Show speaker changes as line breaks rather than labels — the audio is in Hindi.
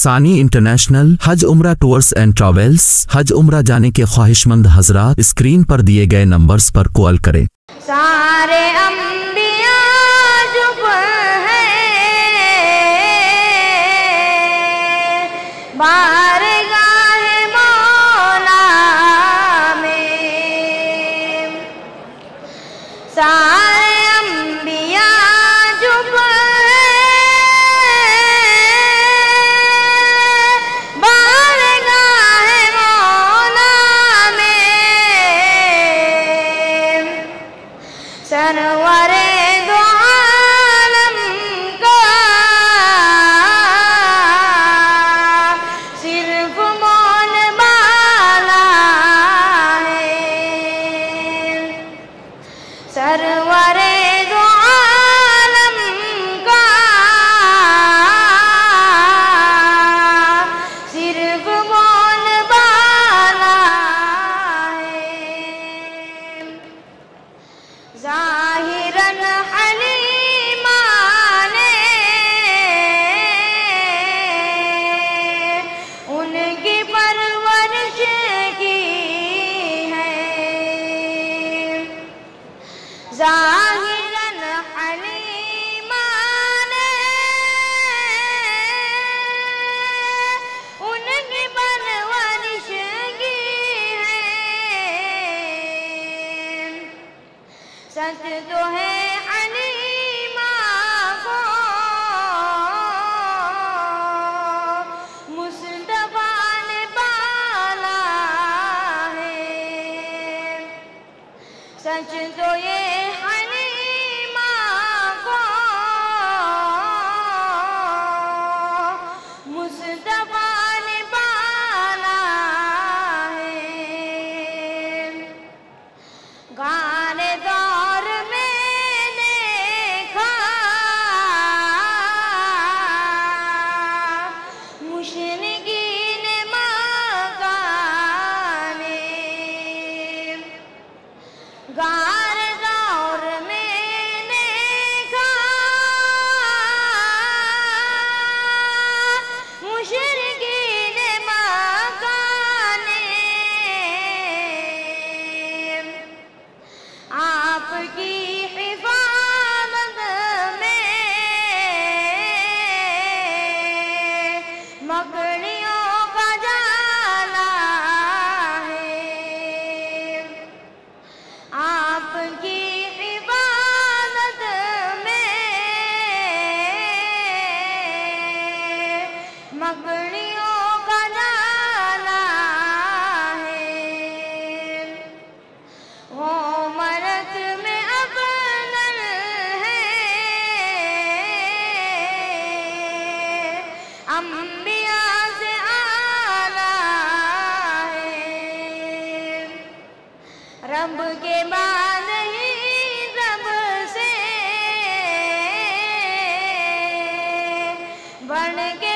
सानी इंटरनेशनल हज उम्रा टूर्स एंड ट्रैवल्स। हज उम्रा जाने के ख्वाहिशमंद हजरात स्क्रीन पर दिए गए नंबर्स पर कॉल करें।
सारे अंबिया जुब हैं बारगाह मौला में। सारे अंबिया जुब सरवरे दो आलम का सिर्फ मौन बाला है। सरवरे दो आलम का सिर्फ मौन बाला है। ज़ाहिरन हलीमा ने उनकी परवरिश की है। ज़ाहिरन हलीमा ने उनकी परवरिश की है। सच तो है हलीमा को मुस्तफा ने पाला है। सच तो ये हलीमा को मुस्तफा ने पाला है। गाने दौर में देखा मुशरिकीन मक्का ने। गाने दौर में देखा मुशरिकीन मक्का ने। आपकी हिफाज़त में मकड़ियों का जाला है। आपकी हिफाज़त में मकड़ियों का जाला है। वो मरद में अफ़ज़ल है अंबिया से आला है। रब के बाद ही सबसे बढ़ के